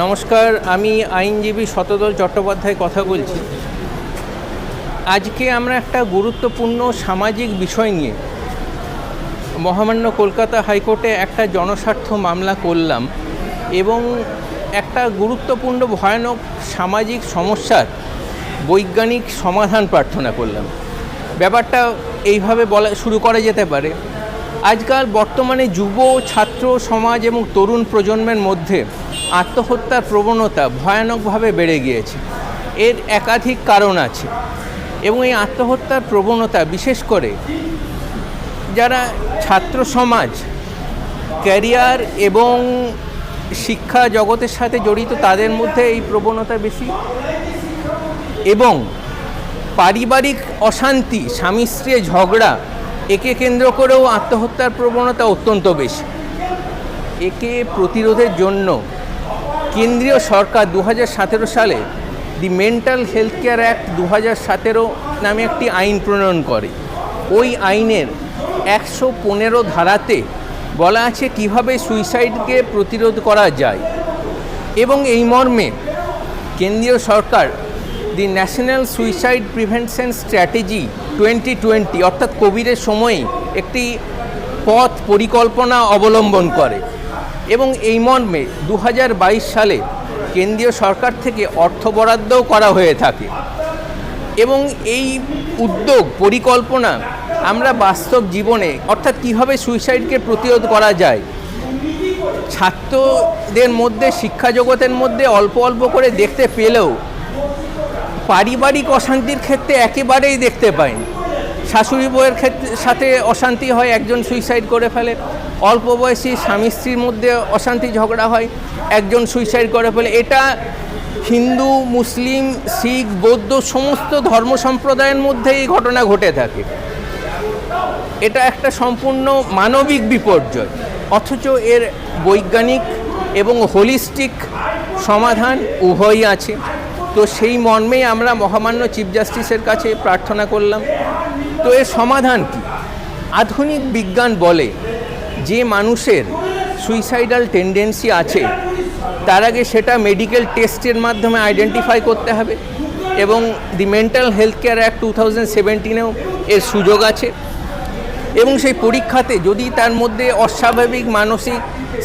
নমস্কার, আমি আইনজীবী শতদল চট্টোপাধ্যায় কথা বলছি। আজকে আমরা একটা গুরুত্বপূর্ণ সামাজিক বিষয় নিয়ে মহামান্য কলকাতা হাইকোর্টে একটা জনস্বার্থ মামলা করলাম এবং একটা গুরুত্বপূর্ণ ভয়ানক সামাজিক সমস্যার বৈজ্ঞানিক সমাধান প্রার্থনা করলাম। ব্যাপারটা এইভাবে বলা শুরু করা যেতে পারে। আজকাল বর্তমানে যুব ছাত্র সমাজ এবং তরুণ প্রজন্মের মধ্যে আত্মহত্যার প্রবণতা ভয়ানকভাবে বেড়ে গিয়েছে। এর একাধিক কারণ আছে এবং এই আত্মহত্যার প্রবণতা বিশেষ করে যারা ছাত্র সমাজ, ক্যারিয়ার এবং শিক্ষা জগতের সাথে জড়িত তাদের মধ্যে এই প্রবণতা বেশি, এবং পারিবারিক অশান্তি, স্বামী স্ত্রী ঝগড়া, একে কেন্দ্র করেও আত্মহত্যার প্রবণতা অত্যন্ত বেশি। একে প্রতিরোধের জন্য কেন্দ্রীয় সরকার 2017 সালে দি মেন্টাল হেলথ কেয়ার অ্যাক্ট 2017 নামে একটি আইন প্রণয়ন করে। ওই আইনের 115 ধারাতে বলা আছে কিভাবে সুইসাইডকে প্রতিরোধ করা যায়, এবং এই মর্মে কেন্দ্রীয় সরকার the national suicide prevention strategy 2020 অর্থাৎ কোভিডের সময়ে একটি পথ পরিকল্পনা অবলম্বন করে এবং এই মর্মে 2022 সালে কেন্দ্রীয় সরকার থেকে অর্থ বরাদ্দও করা হয়ে থাকে। এবং এই উদ্যোগ পরিকল্পনা আমরা বাস্তব জীবনে, অর্থাৎ কীভাবে সুইসাইডকে প্রতিরোধ করা যায়, ছাত্রদের মধ্যে, শিক্ষা জগতের মধ্যে অল্প অল্প করে দেখতে পেলেও পারিবারিক অশান্তির ক্ষেত্রে একেবারেই দেখতে পাইনি। শাশুড়ি বউয়ের সাথে অশান্তি হয়, একজন সুইসাইড করে ফেলে। অল্প বয়সী স্বামী স্ত্রীর মধ্যে অশান্তি ঝগড়া হয়, একজন সুইসাইড করে ফেলে। এটা হিন্দু, মুসলিম, শিখ, বৌদ্ধ সমস্ত ধর্ম সম্প্রদায়ের মধ্যে এই ঘটনা ঘটে থাকে। এটা একটা সম্পূর্ণ মানবিক বিপর্যয়, অথচ এর বৈজ্ঞানিক এবং হোলিস্টিক সমাধান উভয়ই আছে। তো সেই মর্মেই আমরা মহামান্য চিফ জাস্টিসের কাছে প্রার্থনা করলাম। তো এর সমাধান কি? আধুনিক বিজ্ঞান বলে যে মানুষের সুইসাইডাল টেন্ডেন্সি আছে তার আগে সেটা মেডিকেল টেস্টের মাধ্যমে আইডেন্টিফাই করতে হবে, এবং দি মেন্টাল হেলথ কেয়ার অ্যাক্ট 2017-এও এর সুযোগ আছে। এবং সেই পরীক্ষাতে যদি তার মধ্যে অস্বাভাবিক মানসিক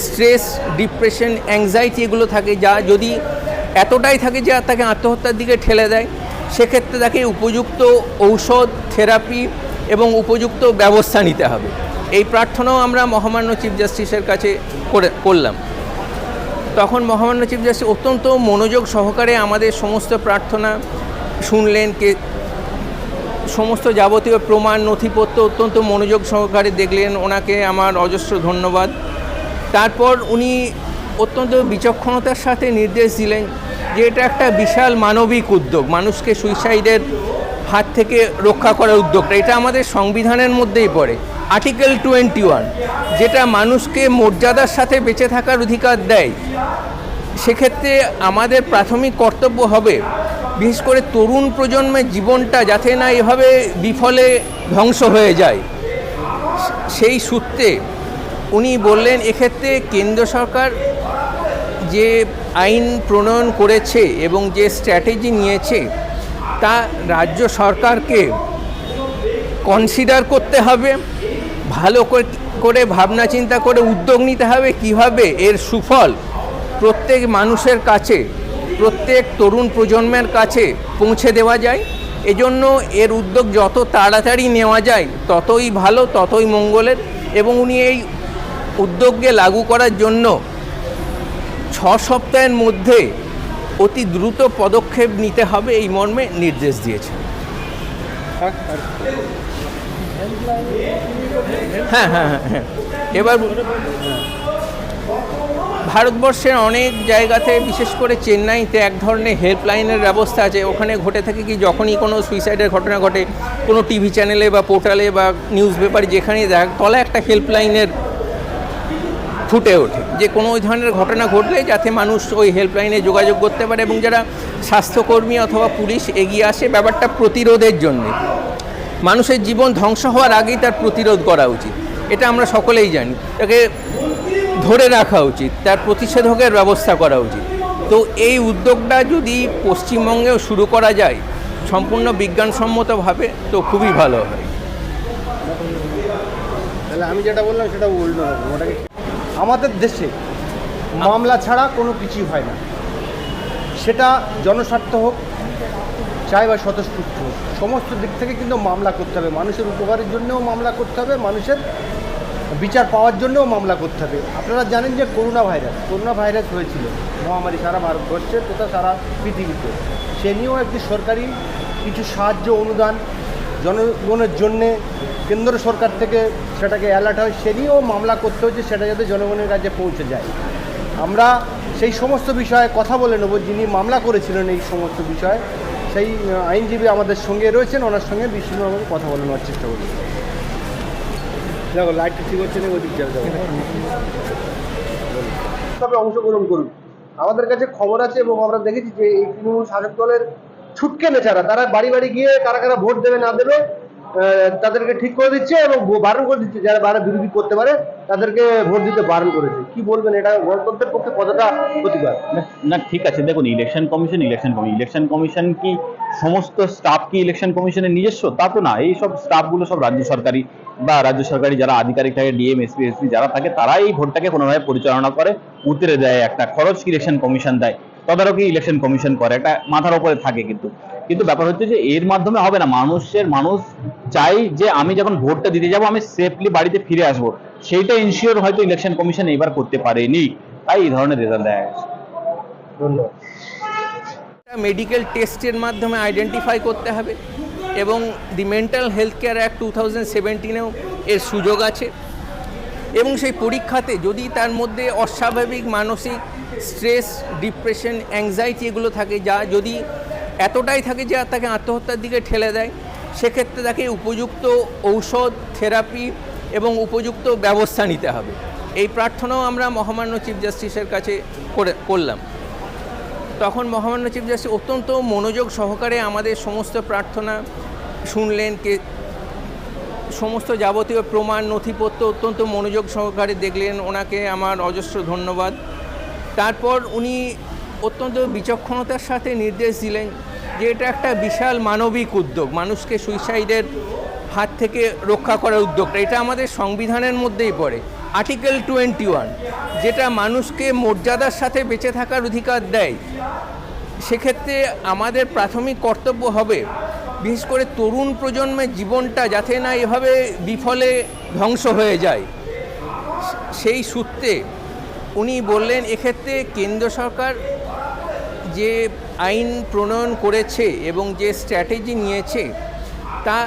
স্ট্রেস, ডিপ্রেশন, অ্যাংজাইটি এগুলো থাকে, যা যদি এতটাই থাকে যে তাকে আত্মহত্যার দিকে ঠেলে দেয়, সেক্ষেত্রে তাকে উপযুক্ত ঔষধ, থেরাপি এবং উপযুক্ত ব্যবস্থা নিতে হবে। এই প্রার্থনাও আমরা মহামান্য চিফ জাস্টিসের কাছে করলাম। তখন মহামান্য চিফ জাস্টিস অত্যন্ত মনোযোগ সহকারে আমাদের সমস্ত প্রার্থনা শুনলেন, সমস্ত যাবতীয় প্রমাণ, নথিপত্র অত্যন্ত মনোযোগ সহকারে দেখলেন। ওনাকে আমার অজস্র ধন্যবাদ। তারপর উনি অত্যন্ত বিচক্ষণতার সাথে নির্দেশ দিলেন যে এটা একটা বিশাল মানবিক উদ্যোগ, মানুষকে সুইসাইডের হাত থেকে রক্ষা করার উদ্যোগটা, এটা আমাদের সংবিধানের মধ্যেই পড়ে। আর্টিকেল 21, যেটা মানুষকে মর্যাদার সাথে বেঁচে থাকার অধিকার দেয়। সেক্ষেত্রে আমাদের প্রাথমিক কর্তব্য হবে বিশেষ করে তরুণ প্রজন্মের জীবনটা যাতে না এভাবে বিফলে ধ্বংস হয়ে যায়। সেই সূত্রে উনি বললেন এক্ষেত্রে কেন্দ্র সরকার যে আইন প্রণয়ন করেছে এবং যে স্ট্র্যাটেজি নিয়েছে তা রাজ্য সরকারকে কনসিডার করতে হবে, ভালো করে ভাবনা চিন্তা করে উদ্যোগ নিতে হবে কীভাবে এর সুফল প্রত্যেক মানুষের কাছে, প্রত্যেক তরুণ প্রজন্মের কাছে পৌঁছে দেওয়া যায়। এজন্য এর উদ্যোগ যত তাড়াতাড়ি নেওয়া যায় ততই ভালো, ততই মঙ্গলের। এবং উনি এই উদ্যোগকে লাগু করার জন্য 6 সপ্তাহের মধ্যে অতি দ্রুত পদক্ষেপ নিতে হবে এই মর্মে নির্দেশ দিয়েছেন। হ্যাঁ হ্যাঁ হ্যাঁ হ্যাঁ এবার ভারতবর্ষের অনেক জায়গাতে, বিশেষ করে চেন্নাইতে এক ধরনের হেল্পলাইনের ব্যবস্থা আছে। ওখানে ঘটে থাকে কি, যখনই কোনো সুইসাইডের ঘটনা ঘটে কোনো টিভি চ্যানেলে বা পোর্টালে বা নিউজ পেপারে যেখানেই দেখ, তলায় একটা হেল্পলাইনের ফুটে ওঠে যে কোনো ওই ধরনের ঘটনা ঘটলে যাতে মানুষ ওই হেল্পলাইনে যোগাযোগ করতে পারে, এবং যারা স্বাস্থ্যকর্মী অথবা পুলিশ এগিয়ে আসে ব্যাপারটা প্রতিরোধের জন্যে। মানুষের জীবন ধ্বংস হওয়ার আগেই তার প্রতিরোধ করা উচিত, এটা আমরা সকলেই জানি। তাকে ধরে রাখা উচিত, তার প্রতিষেধকের ব্যবস্থা করা উচিত। তো এই উদ্যোগটা যদি পশ্চিমবঙ্গেও শুরু করা যায় সম্পূর্ণ বিজ্ঞানসম্মতভাবে, তো খুবই ভালো হয়। তাহলে আমি যেটা বললাম সেটা উল্টো হবে। ওটাকে আমাদের দেশে মামলা ছাড়া কোনো কিছুই হয় না, সেটা জনস্বার্থ হোক চাই বা স্বতঃস্ফূর্ত হোক, সমস্ত দিক থেকে কিন্তু মামলা করতে হবে। মানুষের উপকারের জন্যও মামলা করতে হবে, মানুষের বিচার পাওয়ার জন্যও মামলা করতে হবে। আপনারা জানেন যে করোনা ভাইরাস হয়েছিল মহামারী সারা ভারতবর্ষে তথা সারা পৃথিবীতে, সে নিয়েও একটি সরকারি কিছু সাহায্য অনুদান জনগণের জন্যে কেন্দ্র সরকার থেকে সেটাকে অ্যালার্ট হয়, সে নিয়েও মামলা করতে হচ্ছে, সেটা যাতে জনগণের কাছে পৌঁছে যায়। আমরা সেই সমস্ত বিষয়ে কথা বলে নেব, যিনি মামলা করেছিলেন এই সমস্ত বিষয়ে, সেই আইনজীবী আমাদের সঙ্গে রয়েছেন, ওনার সঙ্গে বিশেষভাবে কথা বলে নেওয়ার চেষ্টা করব। দেখো লাইটটা ঠিক হচ্ছে না, ওই দিক যাবে, তবে অংশগ্রহণ করুন। আমাদের কাছে খবর আছে এবং আমরা দেখেছি যে এই তৃণমূল শাসক দলের ছুটকে নেচারা তারা বাড়ি বাড়ি গিয়ে কারা কারা ভোট দেবে না দেবে তাদেরকে ঠিক করে দিচ্ছে এবং বারণ করে দিচ্ছে, যারা বিরোধী করতে পারে তাদেরকে ভোট দিতে বারণ করেছে। কি বলবেন, এটা গণতন্ত্রের পক্ষে কতটা ক্ষতিকর? না ঠিক আছে, দেখুন ইলেকশন কমিশন কি সমস্ত স্টাফ কি ইলেকশন কমিশনের নিজস্ব? তা তো না। এই সব স্টাফগুলো সব রাজ্য সরকারি যারা আধিকারিক থাকে, ডিএম, এসপি, যারা থাকে, তারা এই ভোটটাকে কোনোভাবে পরিচালনা করে, উতরে দেয়, একটা খরচ ইলেকশন কমিশন দেয়, তদারকি ইলেকশন কমিশন করে, একটা মাথার উপরে থাকে। কিন্তু ব্যাপার হচ্ছে যে এর মাধ্যমে হবে না। মানুষ চাই যে আমি যখন ভোটটা দিতে যাব আমি সেফলি বাড়িতে ফিরে আসবো, সেইটা ইনশিওর হয়তো ইলেকশন কমিশন এবার করতে পারেনি, তাই এই ধরনের রেজাল্ট দেয়। ধন্যবাদ। মেডিকেল টেস্টের মাধ্যমে আইডেন্টিফাই করতে হবে এবং দি মেন্টাল হেলথ কেয়ার অ্যাক্ট 2017-এও এর সুযোগ আছে এবং সেই পরীক্ষাতে যদি তার মধ্যে অস্বাভাবিক মানসিক স্ট্রেস, ডিপ্রেশন, অ্যাংজাইটি এগুলো থাকে, যা যদি এতটাই থাকে যে তাকে আত্মহত্যার দিকে ঠেলে দেয়, সেক্ষেত্রে তাকে উপযুক্ত ঔষধ, থেরাপি এবং উপযুক্ত ব্যবস্থা নিতে হবে। এই প্রার্থনাও আমরা মহামান্য চিফ জাস্টিসের কাছে করলাম। তখন মহামান্য চিফ জাস্টিস অত্যন্ত মনোযোগ সহকারে আমাদের সমস্ত প্রার্থনা শুনলেন, সমস্ত যাবতীয় প্রমাণ, নথিপত্র অত্যন্ত মনোযোগ সহকারে দেখলেন। ওনাকে আমার অজস্র ধন্যবাদ। তারপর উনি অত্যন্ত বিচক্ষণতার সাথে নির্দেশ দিলেন যে এটা একটা বিশাল মানবিক উদ্যোগ, মানুষকে সুইসাইডের হাত থেকে রক্ষা করার উদ্যোগটা, এটা আমাদের সংবিধানের মধ্যেই পড়ে। আর্টিকেল 21 যেটা মানুষকে মর্যাদার সাথে বেঁচে থাকার অধিকার দেয়, সেক্ষেত্রে আমাদের প্রাথমিক কর্তব্য হবে বিশেষ করে তরুণ প্রজন্মের জীবনটা যাতে না এভাবে বিফলে ধ্বংস হয়ে যায়। সেই সূত্রে উনি বললেন এক্ষেত্রে কেন্দ্র সরকার যে আইন প্রণয়ন করেছে এবং যে স্ট্র্যাটেজি নিয়েছে তা